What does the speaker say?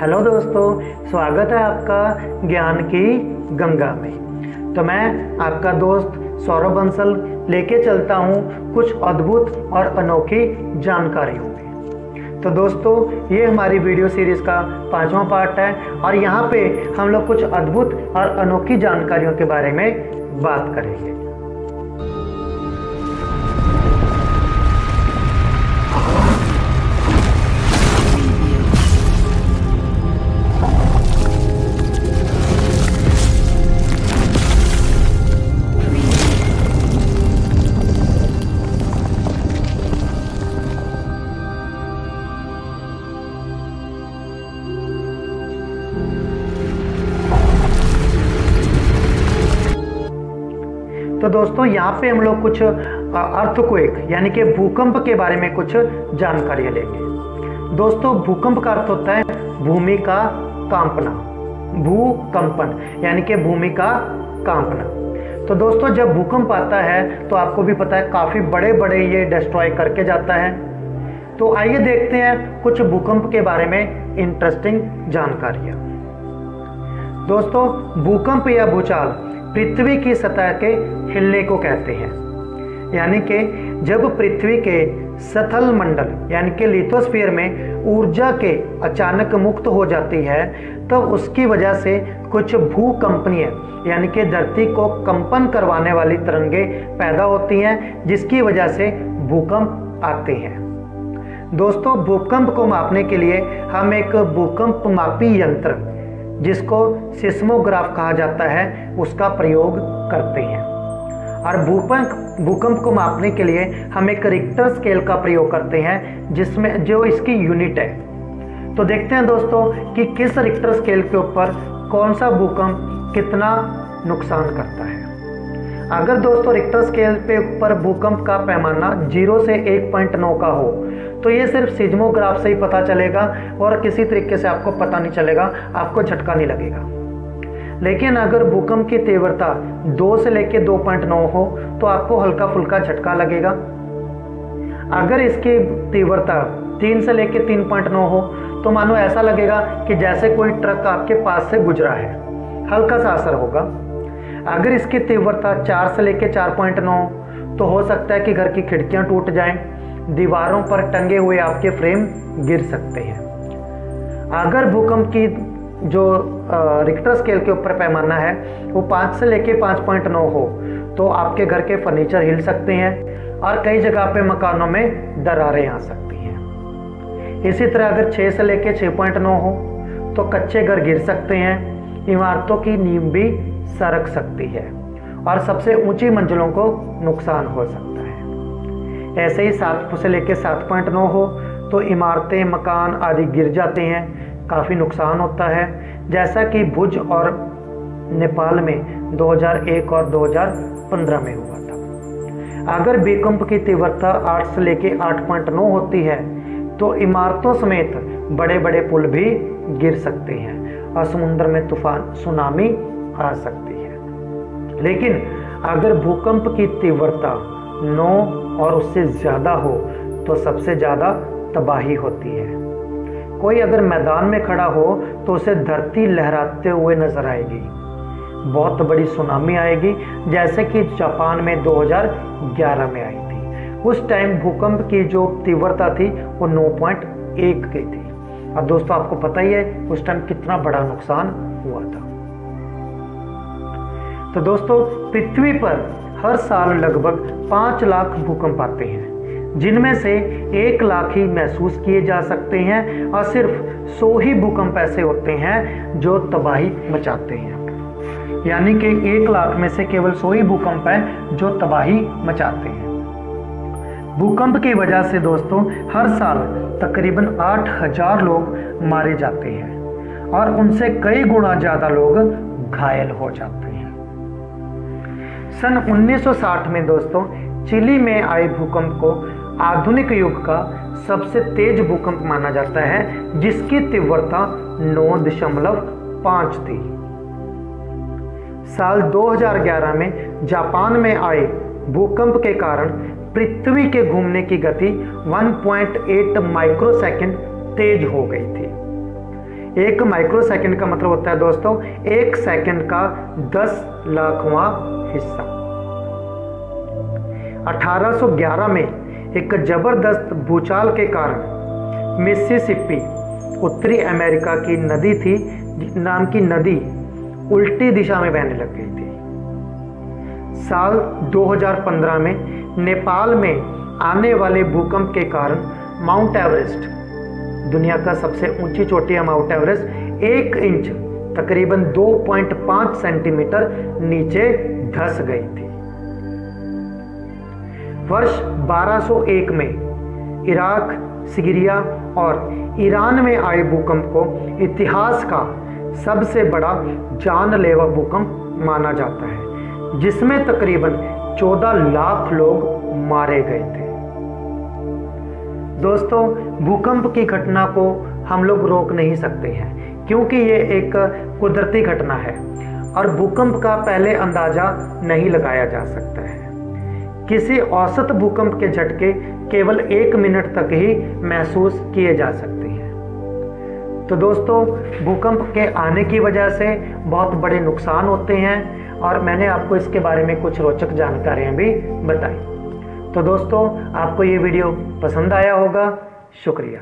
Hello दोस्तों, स्वागत है आपका ज्ञान की गंगा में। तो मैं आपका दोस्त सौरभ बंसल लेके चलता हूँ कुछ अद्भुत और अनोखी जानकारियों में। तो दोस्तों, ये हमारी वीडियो सीरीज़ का 5वां पार्ट है और यहाँ पे हम लोग कुछ अद्भुत और अनोखी जानकारियों के बारे में बात करेंगे। तो दोस्तों, यहाँ पे हम लोग कुछ अर्थक्वेक यानी कि भूकंप के बारे में कुछ जानकारी लेंगे। दोस्तों, भूकंप का अर्थ होता है भूमि का कांपना, भूकंपन यानी कि भूमि का कांपना। तो दोस्तों, जब भूकंप आता है तो आपको भी पता है काफ़ी बड़े बड़े ये डिस्ट्रॉय करके जाता है। तो आइए देखते हैं कुछ भूकंप के बारे में इंटरेस्टिंग जानकारियाँ। दोस्तों, भूकंप या भूचाल पृथ्वी की सतह के हिलने को कहते हैं, यानी कि जब पृथ्वी के सतल मंडल यानी कि लिथोस्फीयर में ऊर्जा के अचानक मुक्त हो जाती है तो उसकी वजह से कुछ भूकंपनीय यानी कि धरती को कंपन करवाने वाली तरंगे पैदा होती हैं, जिसकी वजह से भूकंप आते हैं। दोस्तों, भूकंप को मापने के लिए हम एक भूकंप मापी यंत्र जिसको सिस्मोग्राफ कहा जाता है उसका प्रयोग करते हैं। और भूकंप को मापने के लिए हम एक रिक्टर स्केल का प्रयोग करते हैं जिसमें जो इसकी यूनिट है। तो देखते हैं दोस्तों कि किस रिक्टर स्केल के ऊपर कौन सा भूकंप कितना नुकसान करता है। अगर दोस्तों रिक्टर स्केल पे ऊपर भूकंप का पैमाना 0 से 1.9 का हो तो ये सिर्फ सिस्मोग्राफ से ही पता चलेगा और किसी तरीके से आपको पता नहीं चलेगा, आपको झटका नहीं लगेगा। लेकिन अगर भूकंप की तीव्रता 2 से लेके 2.9 हो तो आपको हल्का फुल्का झटका लगेगा। अगर इसकी तीव्रता 3 से लेके 3.9 हो तो मानो ऐसा लगेगा कि जैसे कोई ट्रक आपके पास से गुजरा है, हल्का सा असर होगा। अगर इसकी तीव्रता 4 से लेके 4.9 तो हो सकता है कि घर की खिड़कियां टूट जाएं, दीवारों पर टंगे हुए आपके फ्रेम गिर सकते हैं। अगर भूकंप की जो रिक्टर स्केल के ऊपर पैमाना है वो 5 से लेके 5.9 हो तो आपके घर के फर्नीचर हिल सकते हैं और कई जगह पे मकानों में दरारें आ सकती हैं। इसी तरह अगर 6 से लेके 6.9 हो तो कच्चे घर गिर सकते हैं, इमारतों की नींव भी सरक सकती है और सबसे ऊंची मंजिलों को नुकसान हो सकता है। ऐसे ही 7 से लेके 7.9 हो तो इमारतें, मकान आदि गिर जाते हैं, काफ़ी नुकसान होता है, जैसा कि भुज और नेपाल में 2001 और 2015 में हुआ था। अगर भूकंप की तीव्रता 8 से लेके 8.9 होती है तो इमारतों समेत बड़े बड़े पुल भी गिर सकते हैं और समुद्र में तूफान, सुनामी आ सकती है। लेकिन अगर भूकंप की तीव्रता 9 और उससे ज़्यादा हो तो सबसे ज़्यादा तबाही होती है। कोई अगर मैदान में खड़ा हो तो उसे धरती लहराते हुए नजर आएगी, बहुत बड़ी सुनामी आएगी, जैसे कि जापान में 2011 में आई थी। उस टाइम भूकंप की जो तीव्रता थी वो 9.1 की थी और दोस्तों आपको पता ही है उस टाइम कितना बड़ा नुकसान हुआ था। तो दोस्तों, पृथ्वी पर हर साल लगभग 5 लाख भूकंप आते हैं, जिनमें से 1 लाख ही महसूस किए जा सकते हैं और सिर्फ 100 ही भूकंप ऐसे होते हैं जो तबाही मचाते हैं। यानी कि 1 लाख में से केवल 100 ही भूकंप हैं जो तबाही मचाते हैं। भूकंप की वजह से दोस्तों हर साल तकरीबन 8,000 लोग मारे जाते हैं और उनसे कई गुना ज़्यादा लोग घायल हो जाते हैं। सन 1960 में दोस्तों चिली में आए भूकंप को आधुनिक युग का सबसे तेज भूकंप माना जाता है, जिसकी तीव्रता 9.5 थी। साल 2011 में जापान में आए भूकंप के कारण पृथ्वी के घूमने की गति 1.8 माइक्रोसेकंड तेज हो गई थी। 1 माइक्रोसेकंड का मतलब होता है दोस्तों 1 सेकंड का 10 लाखवां हिस्सा। 1811 में एक जबरदस्त भूचाल के कारण मिसिसिपी, उत्तरी अमेरिका की नदी थी, नाम की नदी उल्टी दिशा में बहने लग गई थी। साल 2015 में नेपाल में आने वाले भूकंप के कारण माउंट एवरेस्ट, दुनिया का सबसे ऊंची चोटी है माउंट एवरेस्ट, 1 इंच तकरीबन 2.5 सेंटीमीटर नीचे धंस गई थी। वर्ष 1201 में इराक, सीरिया और ईरान में आए भूकंप को इतिहास का सबसे बड़ा जानलेवा भूकंप माना जाता है, जिसमें तकरीबन 14 लाख लोग मारे गए थे। दोस्तों, भूकंप की घटना को हम लोग रोक नहीं सकते हैं, क्योंकि ये एक कुदरती घटना है और भूकंप का पहले अंदाजा नहीं लगाया जा सकता है। किसी औसत भूकंप के झटके केवल 1 मिनट तक ही महसूस किए जा सकते हैं। तो दोस्तों, भूकंप के आने की वजह से बहुत बड़े नुकसान होते हैं और मैंने आपको इसके बारे में कुछ रोचक जानकारियां भी बताई। तो दोस्तों, आपको ये वीडियो पसंद आया होगा। शुक्रिया।